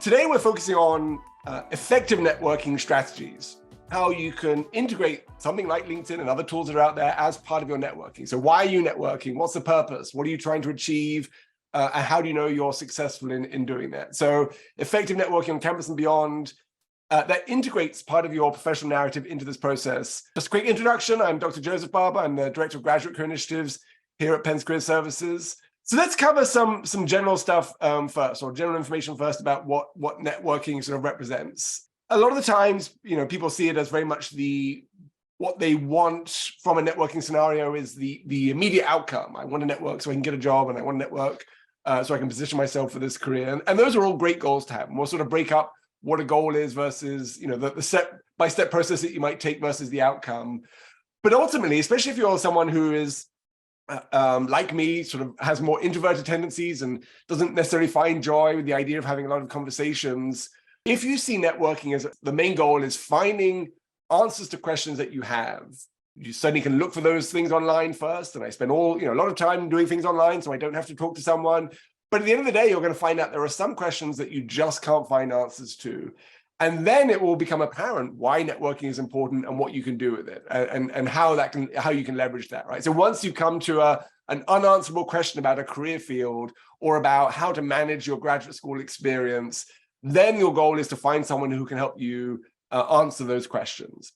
Today we're focusing on effective networking strategies, how you can integrate something like LinkedIn and other tools that are out there as part of your networking. So why are you networking? What's the purpose? What are you trying to achieve? And how do you know you're successful in doing that? So effective networking on campus and beyond, that integrates part of your professional narrative into this process. Just a quick introduction. I'm Dr. Joseph Barber. I'm the Director of Graduate Career Initiatives here at Penn's Career Services. So let's cover some general stuff first, or general information first about what networking sort of represents. A lot of the times, people see it as very much what they want from a networking scenario is the immediate outcome. I want to network so I can get a job, and I want to network so I can position myself for this career. And those are all great goals to have. And we'll sort of break up what a goal is versus the step-by-step process that you might take versus the outcome. But ultimately, especially if you're someone who is like me, sort of has more introverted tendencies and doesn't necessarily find joy with the idea of having a lot of conversations, if you see networking as the main goal is finding answers to questions that you have, you certainly can look for those things online first. And I spend a lot of time doing things online so I don't have to talk to someone. But at the end of the day, you're going to find out there are some questions that you just can't find answers to. And then it will become apparent why networking is important and what you can do with it, and how you can leverage that, right? So once you come to an unanswerable question about a career field or about how to manage your graduate school experience, then your goal is to find someone who can help you answer those questions.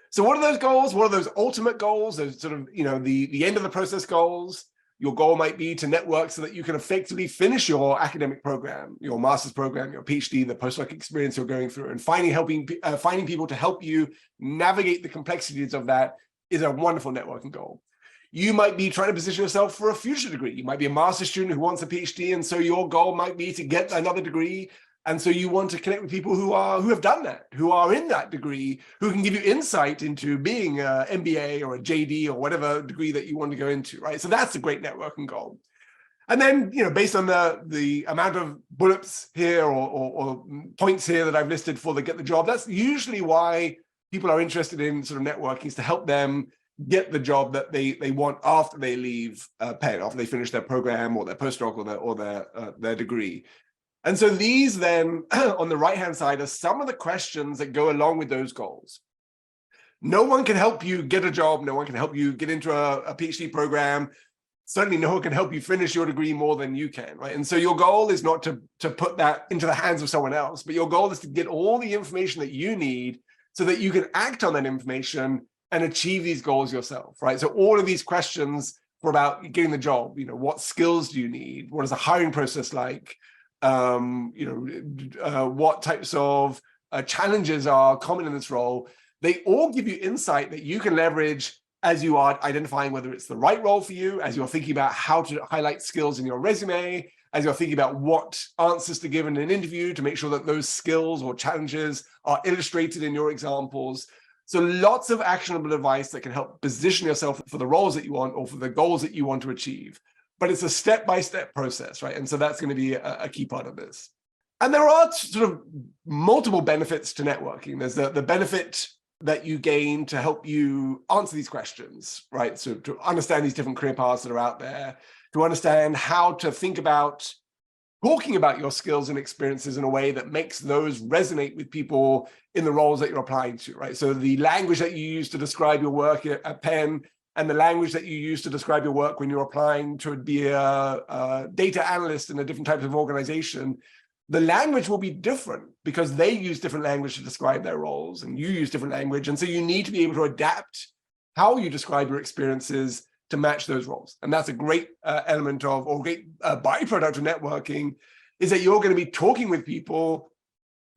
So what are those goals? What are those ultimate goals? Those sort of, the end of the process goals. Your goal might be to network so that you can effectively finish your academic program, your master's program, your PhD, the postdoc experience you're going through, and finding people to help you navigate the complexities of that is a wonderful networking goal. You might be trying to position yourself for a future degree. You might be a master's student who wants a PhD, and so your goal might be to get another degree. And so you want to connect with people who have done that, who are in that degree, who can give you insight into being an MBA or a JD or whatever degree that you want to go into, right? So that's a great networking goal. And then, based on the amount of bullets here or points here that I've listed for the get the job, that's usually why people are interested in sort of networking, is to help them get the job that they want after they leave Penn, after they finish their program or their postdoc or their degree. And so these then, on the right-hand side, are some of the questions that go along with those goals. No one can help you get a job. No one can help you get into a PhD program. Certainly no one can help you finish your degree more than you can, right? And so your goal is not to put that into the hands of someone else, but your goal is to get all the information that you need so that you can act on that information and achieve these goals yourself, right? So all of these questions were about getting the job. What skills do you need? What is the hiring process like? What types of challenges are common in this role? They all give you insight that you can leverage as you are identifying whether it's the right role for you, as you're thinking about how to highlight skills in your resume, as you're thinking about what answers to give in an interview to make sure that those skills or challenges are illustrated in your examples. So lots of actionable advice that can help position yourself for the roles that you want or for the goals that you want to achieve. But it's a step-by-step process, right? And so that's going to be a key part of this. And there are sort of multiple benefits to networking. There's the benefit that you gain to help you answer these questions, right? So to understand these different career paths that are out there, to understand how to think about talking about your skills and experiences in a way that makes those resonate with people in the roles that you're applying to, right? So the language that you use to describe your work at Penn and the language that you use to describe your work when you're applying to be a data analyst in a different type of organization, the language will be different because they use different language to describe their roles and you use different language. And so you need to be able to adapt how you describe your experiences to match those roles. And that's a great element of, or great byproduct of networking, is that you're going to be talking with people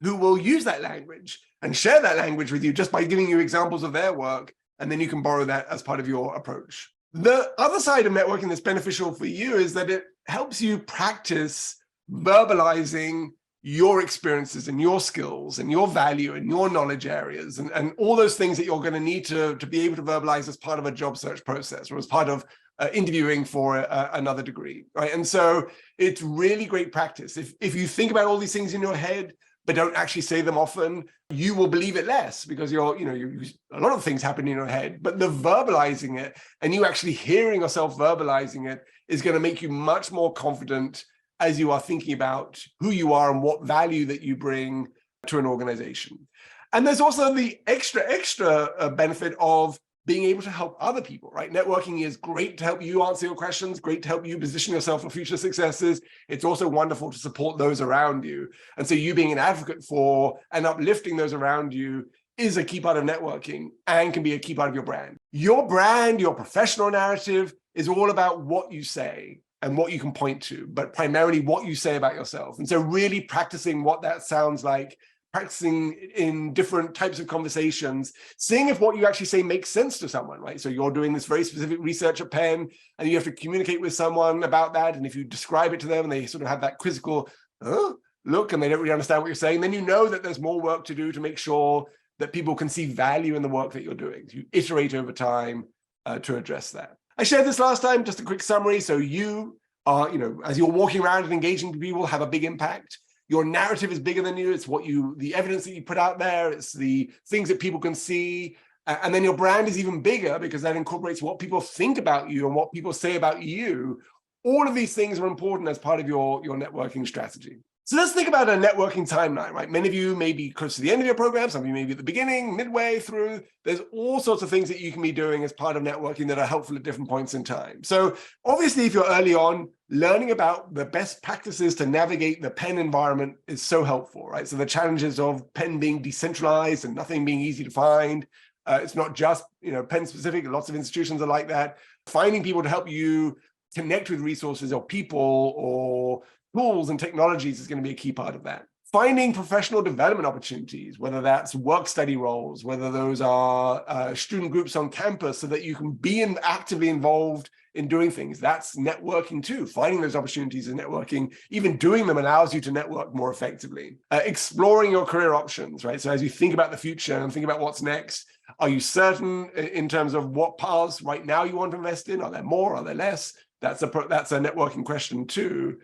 who will use that language and share that language with you just by giving you examples of their work. And then you can borrow that as part of your approach. The other side of networking that's beneficial for you is that it helps you practice verbalizing your experiences and your skills and your value and your knowledge areas and all those things that you're going to need to be able to verbalize as part of a job search process or as part of interviewing for another degree, right? And so it's really great practice. If you think about all these things in your head, but don't actually say them often, you will believe it less because a lot of things happen in your head, but the verbalizing it and you actually hearing yourself verbalizing it is going to make you much more confident as you are thinking about who you are and what value that you bring to an organization. And there's also the extra benefit of being able to help other people, right? Networking is great to help you answer your questions, great to help you position yourself for future successes. It's also wonderful to support those around you. And so you being an advocate for and uplifting those around you is a key part of networking and can be a key part of your brand. Your brand, your professional narrative is all about what you say and what you can point to, but primarily what you say about yourself. And so really practicing what that sounds like, practicing in different types of conversations, seeing if what you actually say makes sense to someone, right? So you're doing this very specific research at Penn and you have to communicate with someone about that. And if you describe it to them and they sort of have that quizzical look and they don't really understand what you're saying, then you know that there's more work to do to make sure that people can see value in the work that you're doing. So you iterate over time to address that. I shared this last time, just a quick summary. So you are, as you're walking around and engaging with people, have a big impact. Your narrative is bigger than you. It's the evidence that you put out there. It's the things that people can see. And then your brand is even bigger because that incorporates what people think about you and what people say about you. All of these things are important as part of your networking strategy. So let's think about a networking timeline, right? Many of you may be close to the end of your program. Some of you may be at the beginning, midway through. There's all sorts of things that you can be doing as part of networking that are helpful at different points in time. So obviously, if you're early on, learning about the best practices to navigate the Penn environment is so helpful, right? So the challenges of Penn being decentralized and nothing being easy to find. It's not just Penn specific. Lots of institutions are like that. Finding people to help you connect with resources or people or tools and technologies is going to be a key part of that. Finding professional development opportunities, whether that's work study roles, whether those are student groups on campus so that you can be actively involved in doing things. That's networking too. Finding those opportunities in networking, even doing them allows you to network more effectively. Exploring your career options, right? So as you think about the future and think about what's next, are you certain in terms of what paths right now you want to invest in? Are there more? Are there less? That's a networking question too.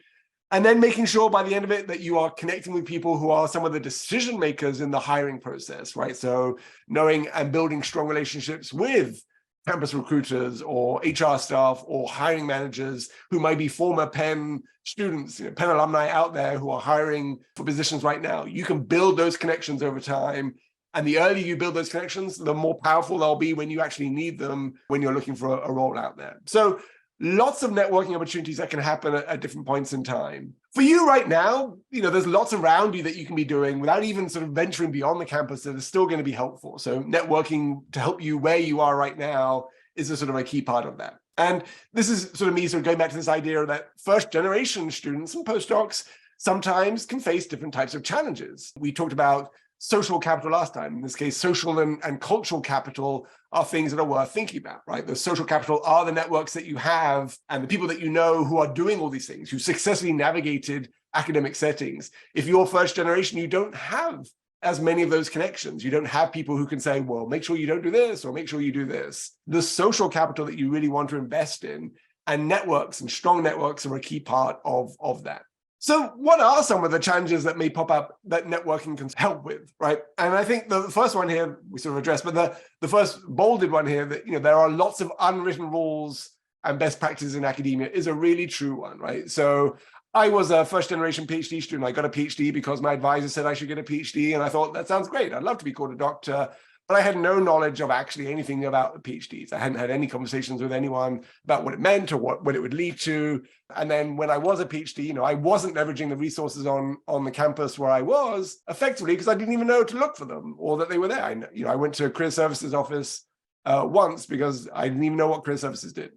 And then making sure by the end of it that you are connecting with people who are some of the decision makers in the hiring process, right? So knowing and building strong relationships with campus recruiters or HR staff or hiring managers who might be former Penn students, Penn alumni out there who are hiring for positions right now. You can build those connections over time. And the earlier you build those connections, the more powerful they'll be when you actually need them when you're looking for a role out there. So lots of networking opportunities that can happen at different points in time. For you right now, there's lots around you that you can be doing without even sort of venturing beyond the campus that is still going to be helpful. So networking to help you where you are right now is a sort of a key part of that. And this is sort of me sort of going back to this idea that first generation students and postdocs sometimes can face different types of challenges. We talked about social capital last time. In this case, social and cultural capital are things that are worth thinking about, right? The social capital are the networks that you have and the people that you know who are doing all these things, who successfully navigated academic settings. If you're first generation, you don't have as many of those connections. You don't have people who can say, well, make sure you don't do this or make sure you do this. The social capital that you really want to invest in and networks and strong networks are a key part of that. So what are some of the challenges that may pop up that networking can help with, right? And I think the first one here we sort of addressed, but the first bolded one here that, there are lots of unwritten rules and best practices in academia is a really true one, right? So I was a first generation PhD student. I got a PhD because my advisor said I should get a PhD. And I thought, that sounds great. I'd love to be called a doctor. But I had no knowledge of actually anything about the PhDs. I hadn't had any conversations with anyone about what it meant or what it would lead to. And then when I was a PhD, I wasn't leveraging the resources on the campus where I was effectively because I didn't even know to look for them or that they were there. I went to a career services office once because I didn't even know what career services did.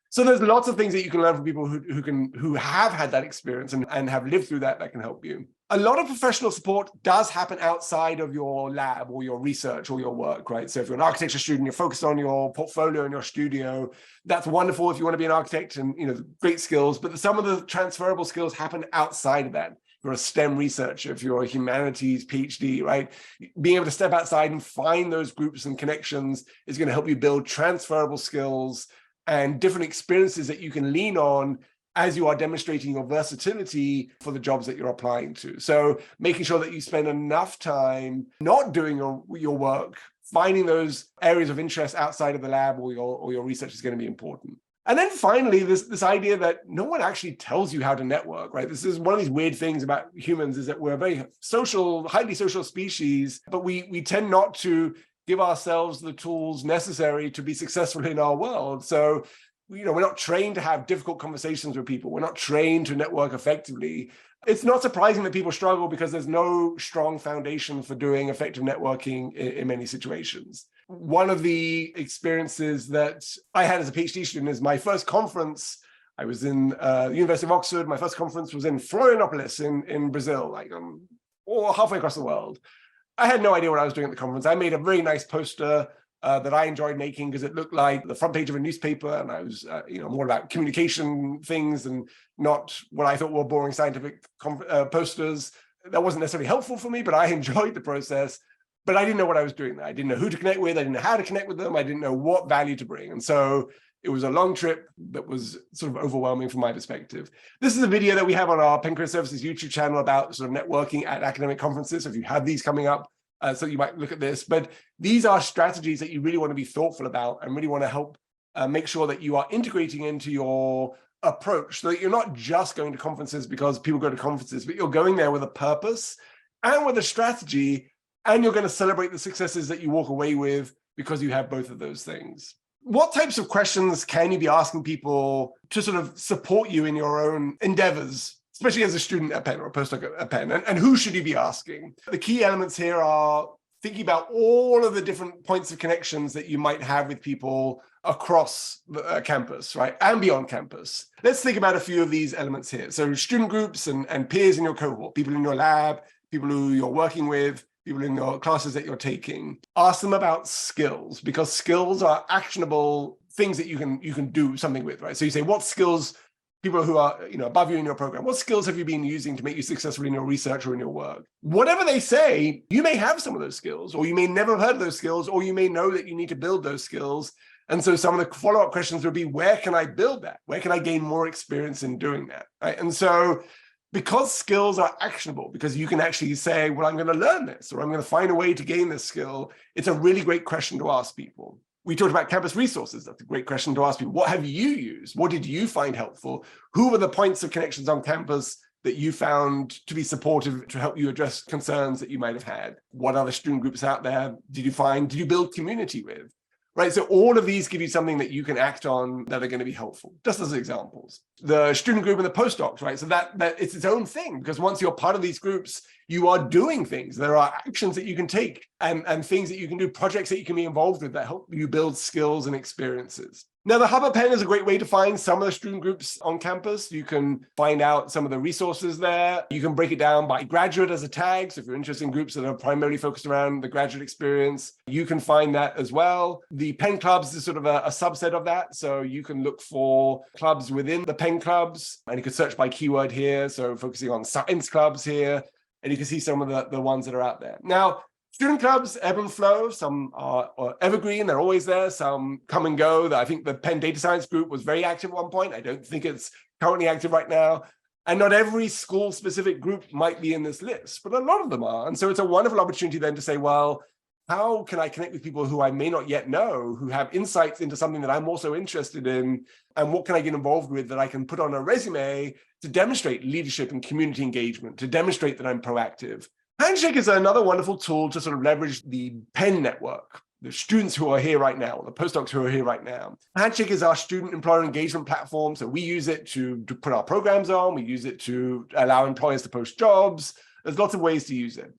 So there's lots of things that you can learn from people who have had that experience and have lived through that can help you. A lot of professional support does happen outside of your lab or your research or your work, right? So if you're an architecture student, you're focused on your portfolio and your studio, that's wonderful if you want to be an architect and great skills, but some of the transferable skills happen outside of that. If you're a STEM researcher, if you're a humanities PhD, right? Being able to step outside and find those groups and connections is going to help you build transferable skills and different experiences that you can lean on as you are demonstrating your versatility for the jobs that you're applying to. So making sure that you spend enough time not doing your work, finding those areas of interest outside of the lab or your research is going to be important. And then finally, this idea that no one actually tells you how to network, right? This is one of these weird things about humans, is that we're a very social, highly social species, but we tend not to give ourselves the tools necessary to be successful in our world. So, we're not trained to have difficult conversations with people. We're not trained to network effectively. It's not surprising that people struggle because there's no strong foundation for doing effective networking in many situations. One of the experiences that I had as a PhD student is my first conference. I was in the University of Oxford. My first conference was in Florianopolis in Brazil, or halfway across the world. I had no idea what I was doing at the conference. I made a very nice poster that I enjoyed making because it looked like the front page of a newspaper, and I was, more about communication things and not what I thought were boring scientific posters. That wasn't necessarily helpful for me, but I enjoyed the process. But I didn't know what I was doing there. I didn't know who to connect with. I didn't know how to connect with them. I didn't know what value to bring. And so it was a long trip that was sort of overwhelming from my perspective. This is a video that we have on our Penn Career Services YouTube channel about sort of networking at academic conferences. So if you have these coming up, so you might look at this. But these are strategies that you really want to be thoughtful about and really want to help make sure that you are integrating into your approach, so that you're not just going to conferences because people go to conferences, but you're going there with a purpose and with a strategy, and you're going to celebrate the successes that you walk away with because you have both of those things. What types of questions can you be asking people to sort of support you in your own endeavors, especially as a student at Penn or a postdoc at Penn? And who should you be asking? The key elements here are thinking about all of the different points of connections that you might have with people across the campus, right? And beyond campus. Let's think about a few of these elements here. So student groups and peers in your cohort, people in your lab, people who you're working with, people in your classes that you're taking. Ask them about skills, because skills are actionable things that you can do something with, right? So you say, what skills, people who are above you in your program, what skills have you been using to make you successful in your research or in your work? Whatever they say, you may have some of those skills, or you may never have heard of those skills, or you may know that you need to build those skills. And so some of the follow-up questions would be, where can I build that? Where can I gain more experience in doing that, right? And so because skills are actionable, because you can actually say, well, I'm going to learn this, or I'm going to find a way to gain this skill, it's a really great question to ask people. We talked about campus resources. That's a great question to ask people. What have you used? What did you find helpful? Who were the points of connections on campus that you found to be supportive to help you address concerns that you might have had? What other student groups out there did you build community with? Right, so all of these give you something that you can act on that are going to be helpful, just as examples. The student group and the postdocs, right? So that it's its own thing, because once you're part of these groups, you are doing things. There are actions that you can take and things that you can do, projects that you can be involved with that help you build skills and experiences. Now, the Hub at Penn is a great way to find some of the student groups on campus. You can find out some of the resources there. You can break it down by graduate as a tag. So if you're interested in groups that are primarily focused around the graduate experience, you can find that as well. The Penn Clubs is sort of a subset of that. So you can look for clubs within the Penn Clubs, and you can search by keyword here. So focusing on science clubs here, and you can see some of the ones that are out there. Now, student clubs ebb and flow. Some are evergreen, they're always there. Some come and go. I think the Penn Data Science group was very active at one point. I don't think it's currently active right now. And not every school-specific group might be in this list, but a lot of them are. And so it's a wonderful opportunity then to say, well, how can I connect with people who I may not yet know, who have insights into something that I'm also interested in, and what can I get involved with that I can put on a resume to demonstrate leadership and community engagement, to demonstrate that I'm proactive. Handshake is another wonderful tool to sort of leverage the Penn network, the students who are here right now, the postdocs who are here right now. Handshake is our student employer engagement platform. So we use it to put our programs on. We use it to allow employers to post jobs. There's lots of ways to use it.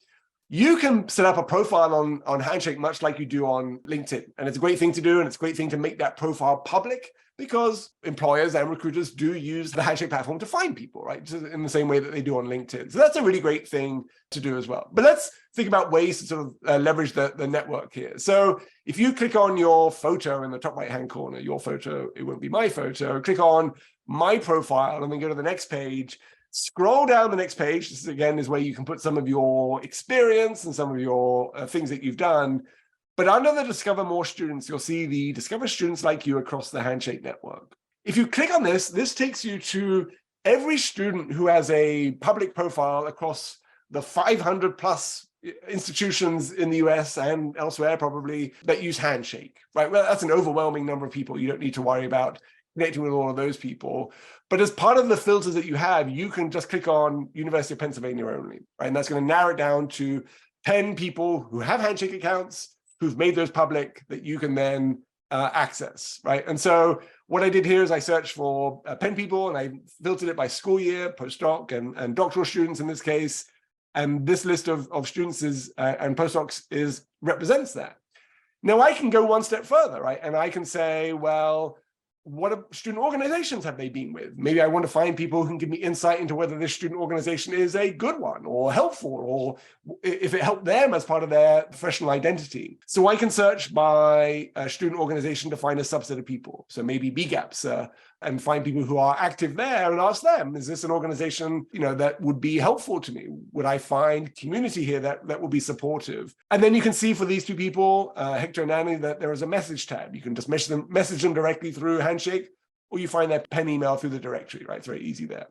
You can set up a profile on Handshake much like you do on LinkedIn. And it's a great thing to do. And it's a great thing to make that profile public, because employers and recruiters do use the Handshake platform to find people, right? Just in the same way that they do on LinkedIn. So that's a really great thing to do as well. But let's think about ways to sort of leverage the network here. So if you click on your photo in the top right-hand corner, your photo, it won't be my photo, click on my profile and then go to the next page. Scroll down the next page. This again is where you can put some of your experience and some of your things that you've done. But under the Discover More Students, you'll see the Discover Students Like You across the Handshake network. If you click on this, this takes you to every student who has a public profile across the 500 plus institutions in the US and elsewhere probably that use Handshake, right? Well, that's an overwhelming number of people. You don't need to worry about connecting with all of those people. But as part of the filters that you have, you can just click on University of Pennsylvania only, right? And that's going to narrow it down to 10 people who have Handshake accounts, who've made those public, that you can then access, right? And so what I did here is I searched for Penn people, and I filtered it by school year, postdoc, and doctoral students in this case. And this list of students and postdocs represents that. Now I can go one step further, right? And I can say, well, what student organizations have they been with? Maybe I want to find people who can give me insight into whether this student organization is a good one or helpful, or if it helped them as part of their professional identity. So I can search by a student organization to find a subset of people. So maybe BGAPs, and find people who are active there and ask them, is this an organization, that would be helpful to me? Would I find community here that would be supportive? And then you can see for these two people, Hector and Annie, that there is a message tab. You can just message them directly through Handshake, or you find their Penn email through the directory, right? It's very easy there.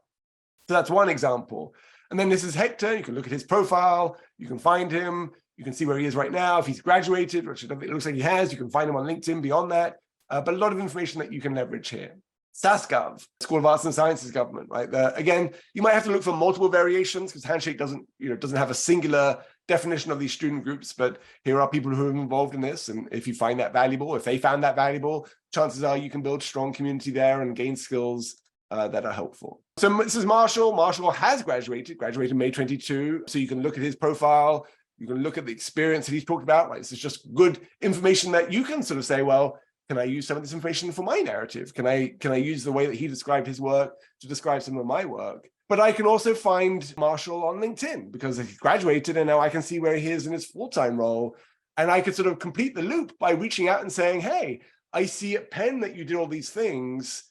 So that's one example. And then this is Hector. You can look at his profile. You can find him. You can see where he is right now. If he's graduated, which it looks like he has, you can find him on LinkedIn beyond that. But a lot of information that you can leverage here. SaskGov, School of Arts and Sciences government, right? Again, you might have to look for multiple variations because Handshake doesn't have a singular definition of these student groups, but here are people who are involved in this. And if you find that valuable, if they found that valuable, chances are you can build strong community there and gain skills that are helpful. So this is Marshall. Marshall has graduated May 22. So you can look at his profile. You can look at the experience that he's talked about, right? This is just good information that you can sort of say, well, can I use some of this information for my narrative? Can I use the way that he described his work to describe some of my work? But I can also find Marshall on LinkedIn because he graduated and now I can see where he is in his full-time role. And I could sort of complete the loop by reaching out and saying, hey, I see at Penn that you did all these things.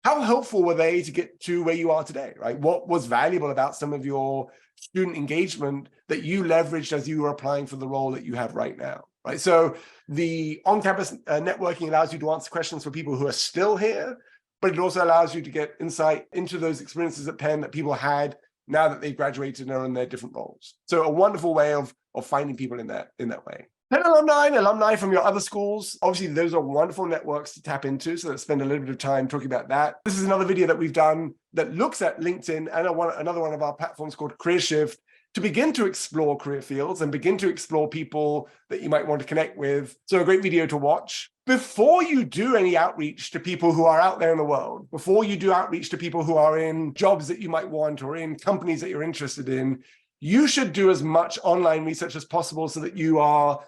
How helpful were they to get to where you are today, right? What was valuable about some of your student engagement that you leveraged as you were applying for the role that you have right now? Right. So the on-campus networking allows you to answer questions for people who are still here, but it also allows you to get insight into those experiences at Penn that people had now that they've graduated and are in their different roles. So a wonderful way of finding people in that way. Penn alumni from your other schools, obviously those are wonderful networks to tap into, so let's spend a little bit of time talking about that. This is another video that we've done that looks at LinkedIn and another one of our platforms called CareerShift, to begin to explore career fields and begin to explore people that you might want to connect with. So a great video to watch. Before you do any outreach to people who are out there in the world, before you do outreach to people who are in jobs that you might want or in companies that you're interested in, you should do as much online research as possible so that you are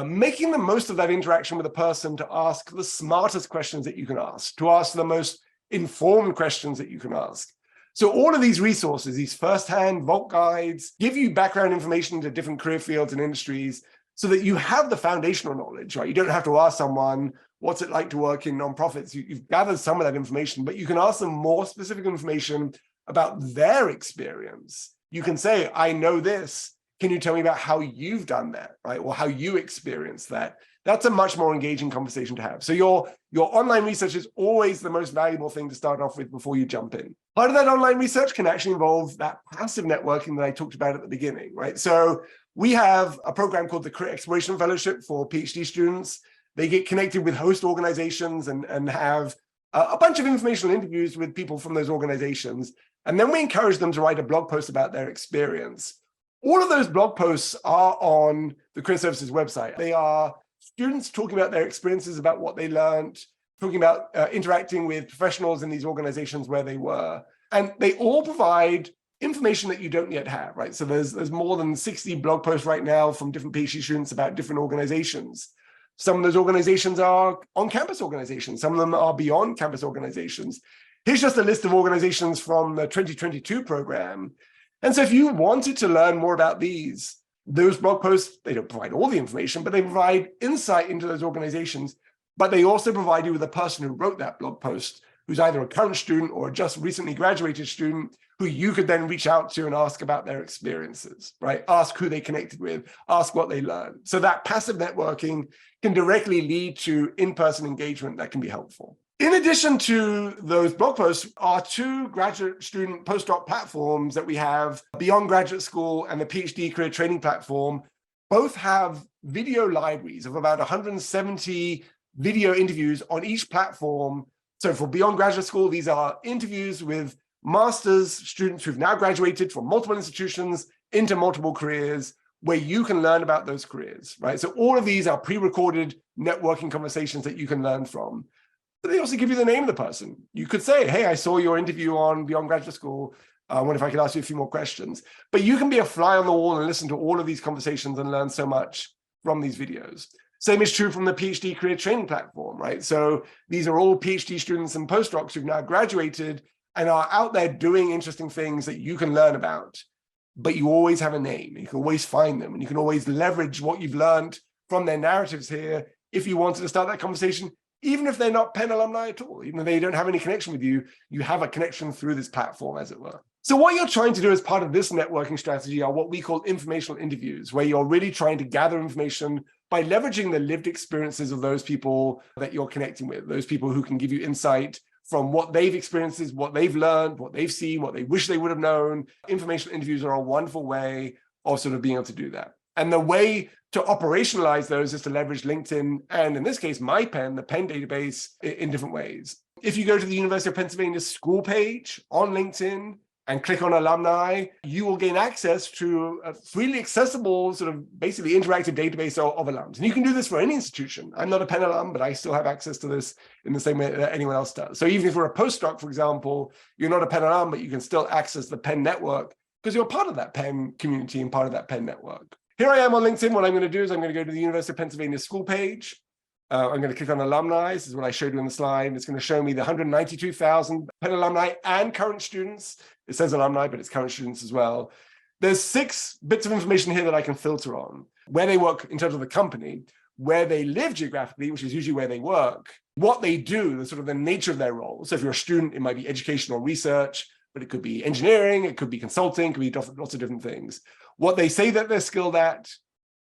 making the most of that interaction with a person to ask the smartest questions that you can ask, to ask the most informed questions that you can ask. So all of these resources, these firsthand Vault guides, give you background information into different career fields and industries so that you have the foundational knowledge, right? You don't have to ask someone, what's it like to work in nonprofits? You've gathered some of that information, but you can ask them more specific information about their experience. You can say, I know this. Can you tell me about how you've done that, right? Or how you experienced that? That's a much more engaging conversation to have. So your online research is always the most valuable thing to start off with before you jump in. Part of that online research can actually involve that passive networking that I talked about at the beginning, right? So we have a program called the Career Exploration Fellowship for PhD students. They get connected with host organizations and have a bunch of informational interviews with people from those organizations. And then we encourage them to write a blog post about their experience. All of those blog posts are on the Career Services website. They are students talking about their experiences, about what they learned, talking about interacting with professionals in these organizations where they were. And they all provide information that you don't yet have, right? So there's more than 60 blog posts right now from different PhD students about different organizations. Some of those organizations are on-campus organizations. Some of them are beyond campus organizations. Here's just a list of organizations from the 2022 program. And so if you wanted to learn more about those blog posts, they don't provide all the information, but they provide insight into those organizations. But they also provide you with a person who wrote that blog post, who's either a current student or a just recently graduated student, who you could then reach out to and ask about their experiences, right? Ask who they connected with, ask what they learned. So that passive networking can directly lead to in-person engagement that can be helpful. In addition to those blog posts, our two graduate student postdoc platforms that we have, Beyond Graduate School and the PhD Career Training Platform, both have video libraries of about 170 video interviews on each platform So for Beyond Graduate School, these are interviews with master's students who've now graduated from multiple institutions into multiple careers, where you can learn about those careers, right? So all of these are pre-recorded networking conversations that you can learn from. But they also give you the name of the person. You could say, hey, I saw your interview on Beyond Graduate School. I wonder if I could ask you a few more questions. But you can be a fly on the wall and listen to all of these conversations and learn so much from these videos. Same is true from the PhD career training platform, right? So these are all PhD students and postdocs who've now graduated and are out there doing interesting things that you can learn about. But you always have a name. You can always find them, and you can always leverage what you've learned from their narratives here if you wanted to start that conversation, even if they're not Penn alumni at all, even if they don't have any connection with you, you have a connection through this platform, as it were. So what you're trying to do as part of this networking strategy are what we call informational interviews, where you're really trying to gather information by leveraging the lived experiences of those people that you're connecting with, those people who can give you insight from what they've experienced, what they've learned, what they've seen, what they wish they would have known. Informational interviews are a wonderful way of sort of being able to do that. And the way to operationalize those is to leverage LinkedIn, and in this case, MyPenn, the Penn database, in different ways. If you go to the University of Pennsylvania school page on LinkedIn and click on alumni, you will gain access to a freely accessible, sort of basically interactive database of alums. And you can do this for any institution. I'm not a Penn alum, but I still have access to this in the same way that anyone else does. So even if you're a postdoc, for example, you're not a Penn alum, but you can still access the Penn network because you're part of that Penn community and part of that Penn network. Here I am on LinkedIn. What I'm going to do is I'm going to go to the University of Pennsylvania school page. I'm going to click on alumni. This is what I showed you on the slide. It's going to show me the 192,000 Penn alumni and current students. It says alumni, but it's current students as well. There's 6 bits of information here that I can filter on: where they work in terms of the company, where they live geographically, which is usually where they work, what they do, the sort of the nature of their role. So if you're a student, it might be educational research, but it could be engineering, it could be consulting, it could be lots of different things. What they say that they're skilled at,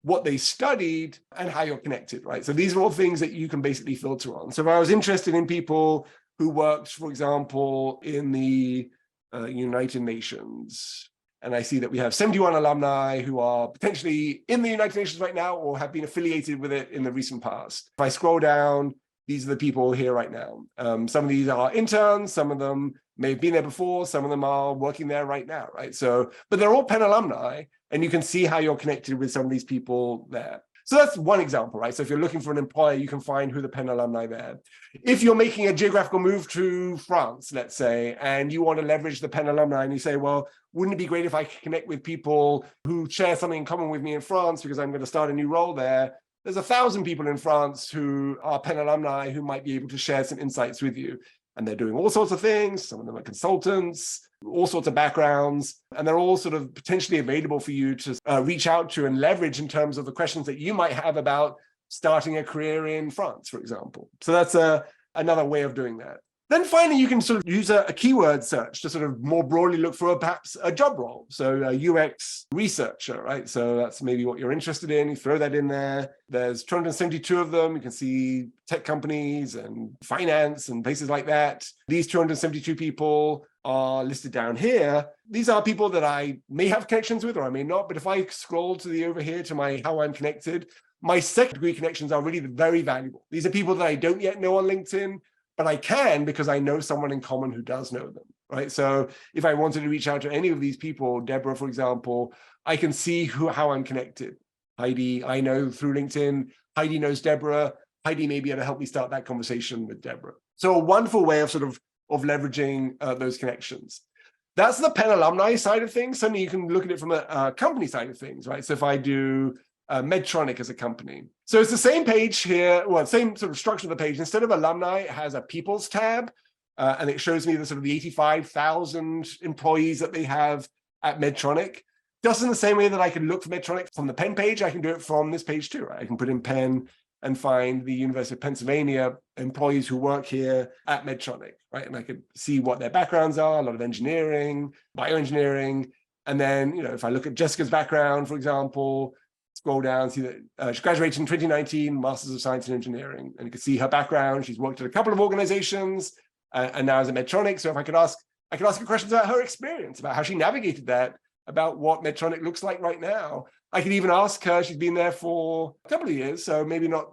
what they studied, and how you're connected, right? So these are all things that you can basically filter on. So if I was interested in people who worked, for example, in the United Nations, and I see that we have 71 alumni who are potentially in the United Nations right now or have been affiliated with it in the recent past. If I scroll down, these are the people here right now. Some of these are interns, some of them may have been there before, some of them are working there right now, right? So, but they're all Penn alumni, and you can see how you're connected with some of these people there. So that's one example, right? So if you're looking for an employer, you can find who the Penn alumni there. If you're making a geographical move to France, let's say, and you want to leverage the Penn alumni, and you say, well, wouldn't it be great if I could connect with people who share something in common with me in France because I'm going to start a new role there? There's 1,000 people in France who are Penn alumni who might be able to share some insights with you. And they're doing all sorts of things. Some of them are consultants, all sorts of backgrounds, and they're all sort of potentially available for you to reach out to and leverage in terms of the questions that you might have about starting a career in France, for example. So that's another way of doing that. Then finally, you can sort of use a keyword search to sort of more broadly look for perhaps a job role. So a UX researcher, right? So that's maybe what you're interested in. You throw that in there. There's 272 of them. You can see tech companies and finance and places like that. These 272 people are listed down here. These are people that I may have connections with or I may not. But if I scroll to the over here to my how I'm connected, my second degree connections are really very valuable. These are people that I don't yet know on LinkedIn, but I can because I know someone in common who does know them, right? So if I wanted to reach out to any of these people, Deborah, for example, I can see how I'm connected. Heidi, I know through LinkedIn. Heidi knows Deborah. Heidi may be able to help me start that conversation with Deborah. So a wonderful way of sort of leveraging those connections. That's the Penn alumni side of things. Certainly you can look at it from a company side of things, right? So if I do Medtronic as a company. So it's the same page here, well, same sort of structure of the page. Instead of alumni, it has a people's tab, and it shows me the sort of the 85,000 employees that they have at Medtronic. Just in the same way that I can look for Medtronic from the Penn page, I can do it from this page too, right? I can put in Penn and find the University of Pennsylvania employees who work here at Medtronic, right? And I could see what their backgrounds are, a lot of engineering, bioengineering. And then, if I look at Jessica's background, for example, scroll down, see that she graduated in 2019, Masters of Science in Engineering. And you can see her background. She's worked at a couple of organizations and now is at Medtronic. So if I could ask her questions about her experience, about how she navigated that, about what Medtronic looks like right now. I could even ask her, she's been there for a couple of years, so maybe not,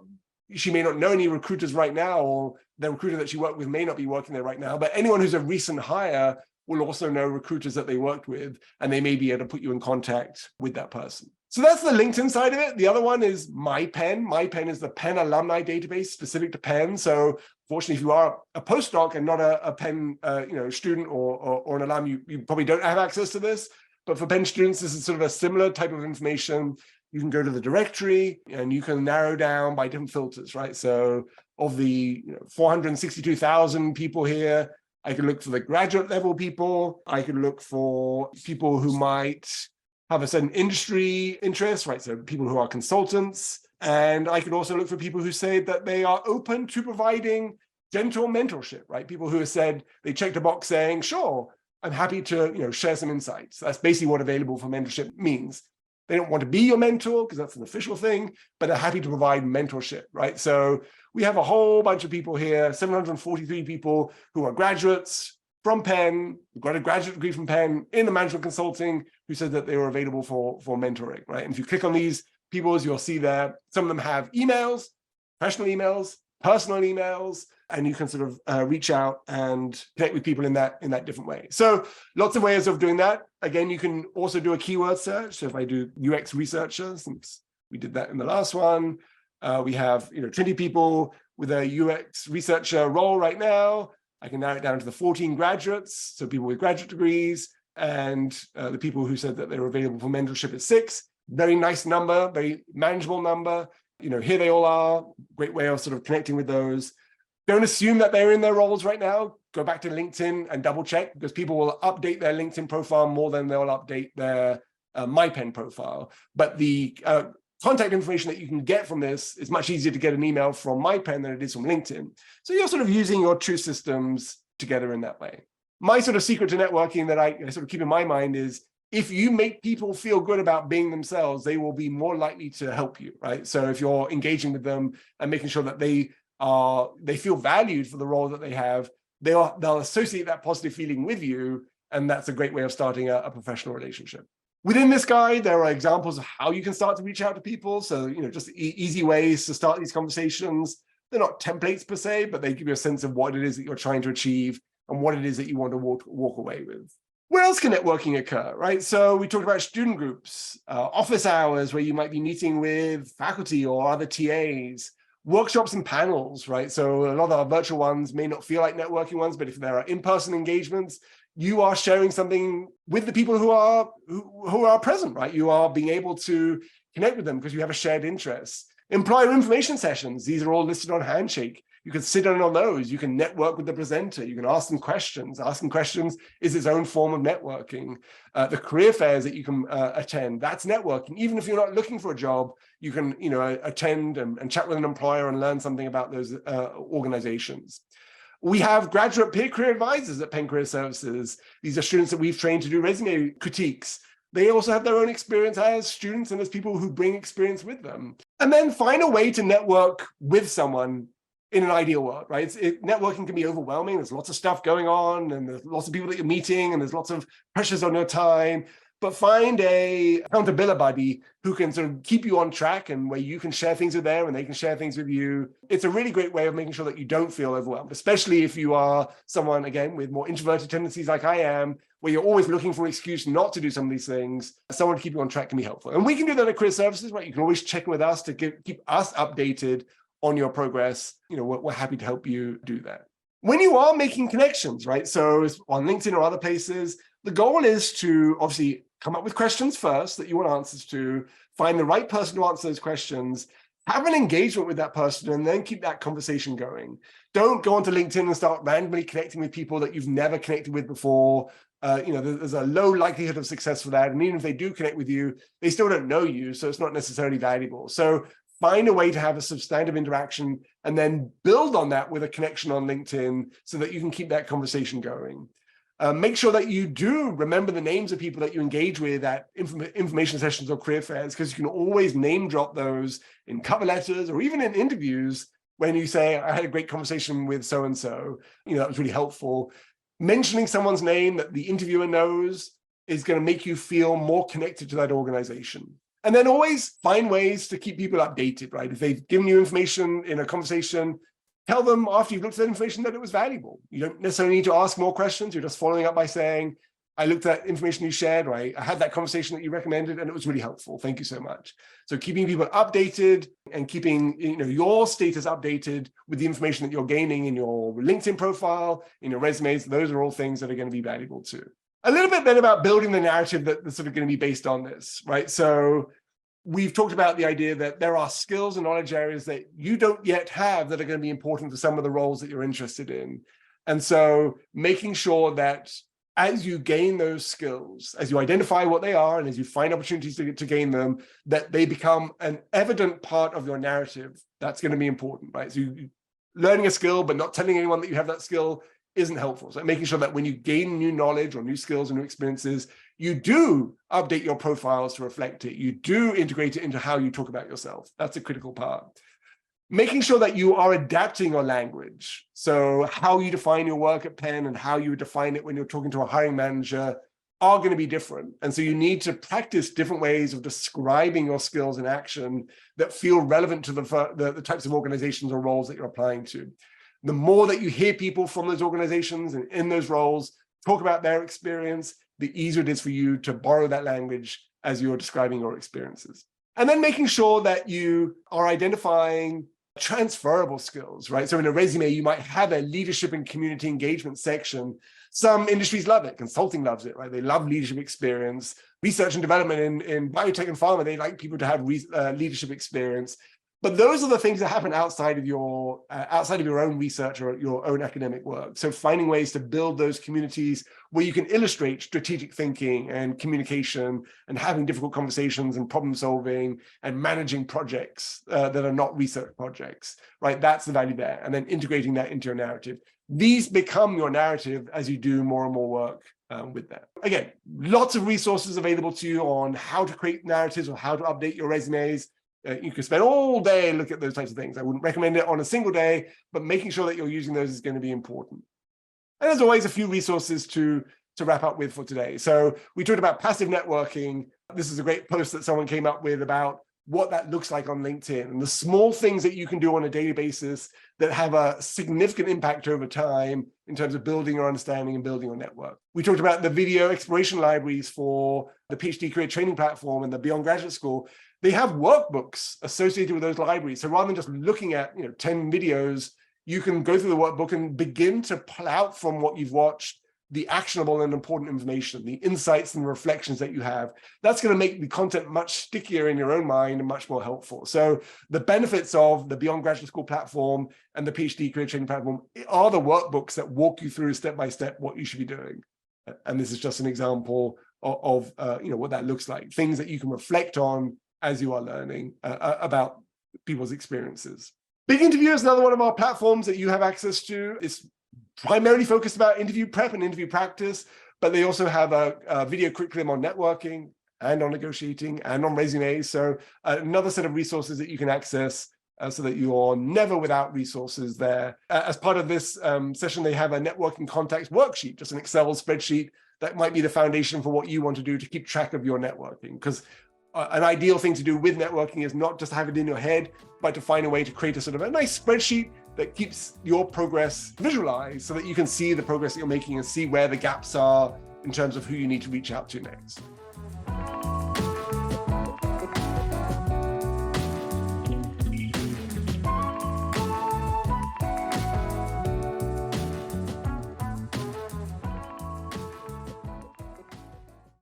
she may not know any recruiters right now, or the recruiter that you work with may not be working there right now, but anyone who's a recent hire will also know recruiters that they worked with, and they may be able to put you in contact with that person. So that's the LinkedIn side of it. The other one is MyPenn. MyPenn is the Penn alumni database specific to Penn. So fortunately, if you are a postdoc and not a Penn student or an alum, you probably don't have access to this. But for Penn students, this is sort of a similar type of information. You can go to the directory and you can narrow down by different filters, right? So of the 462,000 people here, I can look for the graduate level people. I can look for people who might have a certain industry interest, right? So people who are consultants. And I could also look for people who say that they are open to providing gentle mentorship, right? People who have said, they checked a box saying, sure, I'm happy to share some insights. That's basically what available for mentorship means. They don't want to be your mentor because that's an official thing, but they're happy to provide mentorship, right? So we have a whole bunch of people here, 743 people who are graduates from Penn, got a graduate degree from Penn in the management consulting, who said that they were available for mentoring, right? And if you click on these people, as you'll see there, some of them have emails, professional emails, personal emails, and you can sort of reach out and connect with people in that different way. So lots of ways of doing that. Again, you can also do a keyword search. So if I do UX researcher, since we did that in the last one, we have 20 people with a UX researcher role right now. I can narrow it down to the 14 graduates, so people with graduate degrees, and the people who said that they were available for mentorship at 6. Very nice number, very manageable number. Here they all are. Great way of sort of connecting with those. Don't assume that they're in their roles right now. Go back to LinkedIn and double check, because people will update their LinkedIn profile more than they'll update their MyPenn profile. But the contact information that you can get from this is much easier to get an email from MyPenn than it is from LinkedIn. So you're sort of using your two systems together in that way. My sort of secret to networking that I sort of keep in my mind is, if you make people feel good about being themselves, they will be more likely to help you, right? So if you're engaging with them and making sure that they feel valued for the role that they have, they'll associate that positive feeling with you, and that's a great way of starting a professional relationship. Within this guide, there are examples of how you can start to reach out to people. So, just easy ways to start these conversations. They're not templates per se, but they give you a sense of what it is that you're trying to achieve and what it is that you want to walk away with. Where else can networking occur, right? So we talked about student groups, office hours where you might be meeting with faculty or other TAs, workshops and panels, right? So a lot of our virtual ones may not feel like networking ones, but if there are in-person engagements, you are sharing something with the people who are present, right? You are being able to connect with them because you have a shared interest. Employer information sessions, these are all listed on Handshake. You can sit in on those. You can network with the presenter. You can ask them questions. Asking questions is its own form of networking. The career fairs that you can attend, that's networking. Even if you're not looking for a job, you can attend and chat with an employer and learn something about those organizations. We have graduate peer career advisors at Penn Career Services. These are students that we've trained to do resume critiques. They also have their own experience as students and as people who bring experience with them. And then find a way to network with someone in an ideal world, right? Networking can be overwhelming. There's lots of stuff going on, and there's lots of people that you're meeting, and there's lots of pressures on your time. But find a accountability buddy who can sort of keep you on track, and where you can share things with them and they can share things with you. It's a really great way of making sure that you don't feel overwhelmed, especially if you are someone, again, with more introverted tendencies like I am, where you're always looking for an excuse not to do some of these things. Someone to keep you on track can be helpful. And we can do that at Career Services, right? You can always check with us to keep us updated on your progress. We're happy to help you do that. When you are making connections, right? So on LinkedIn or other places, the goal is to obviously come up with questions first that you want answers to, find the right person to answer those questions, have an engagement with that person, and then keep that conversation going. Don't go onto LinkedIn and start randomly connecting with people that you've never connected with before. There's a low likelihood of success for that. And even if they do connect with you, they still don't know you, so it's not necessarily valuable. So find a way to have a substantive interaction and then build on that with a connection on LinkedIn so that you can keep that conversation going. Make sure that you do remember the names of people that you engage with at information sessions or career fairs, because you can always name drop those in cover letters or even in interviews when you say, I had a great conversation with so-and-so, that was really helpful. Mentioning someone's name that the interviewer knows is going to make you feel more connected to that organization. And then always find ways to keep people updated, right? If they've given you information in a conversation, Tell them after you've looked at that information that it was valuable. You don't necessarily need to ask more questions. You're just following up by saying, I looked at information you shared, right? I had that conversation that you recommended and it was really helpful. Thank you so much. So keeping people updated and keeping your status updated with the information that you're gaining in your LinkedIn profile, in your resumes, those are all things that are going to be valuable too. A little bit then about building the narrative that's sort of going to be based on this, right? So we've talked about the idea that there are skills and knowledge areas that you don't yet have that are going to be important for some of the roles that you're interested in. And so making sure that as you gain those skills, as you identify what they are, and as you find opportunities to gain them, that they become an evident part of your narrative, that's going to be important, right? So learning a skill, but not telling anyone that you have that skill isn't helpful. So making sure that when you gain new knowledge or new skills or new experiences, you do update your profiles to reflect it. You do integrate it into how you talk about yourself. That's a critical part. Making sure that you are adapting your language. So how you define your work at Penn and how you define it when you're talking to a hiring manager are going to be different. And so you need to practice different ways of describing your skills in action that feel relevant to the types of organizations or roles that you're applying to. The more that you hear people from those organizations and in those roles talk about their experience, the easier it is for you to borrow that language as you're describing your experiences. And then making sure that you are identifying transferable skills, right? So in a resume, you might have a leadership and community engagement section. Some industries love it. Consulting loves it, right? They love leadership experience. Research and development in biotech and pharma, they like people to have leadership experience. But those are the things that happen outside of your own research or your own academic work. So finding ways to build those communities where you can illustrate strategic thinking and communication and having difficult conversations and problem solving and managing projects that are not research projects, right? That's the value there. And then integrating that into your narrative. These become your narrative as you do more and more work with that. Again, lots of resources available to you on how to create narratives or how to update your resumes. You could spend all day and look at those types of things. I wouldn't recommend it on a single day, but making sure that you're using those is going to be important. And there's always a few resources to wrap up with for today. So we talked about passive networking. This is a great post that someone came up with about what that looks like on LinkedIn and the small things that you can do on a daily basis that have a significant impact over time in terms of building your understanding and building your network. We talked about the video exploration libraries for the PhD career training platform and the Beyond Graduate School. They have workbooks associated with those libraries. So rather than just looking at 10 videos, you can go through the workbook and begin to pull out from what you've watched the actionable and important information, the insights and reflections that you have. That's going to make the content much stickier in your own mind and much more helpful. So the benefits of the Beyond Graduate School platform and the PhD career training platform are the workbooks that walk you through step by step what you should be doing. And this is just an example of what that looks like, things that you can reflect on as you are learning about people's experiences. Big Interview is another one of our platforms that you have access to. It's primarily focused about interview prep and interview practice, but they also have a video curriculum on networking and on negotiating and on resumes. So another set of resources that you can access so that you're never without resources there. As part of this session, they have a networking contacts worksheet, just an Excel spreadsheet that might be the foundation for what you want to do to keep track of your networking. Because an ideal thing to do with networking is not just have it in your head, but to find a way to create a sort of a nice spreadsheet that keeps your progress visualized so that you can see the progress that you're making and see where the gaps are in terms of who you need to reach out to next.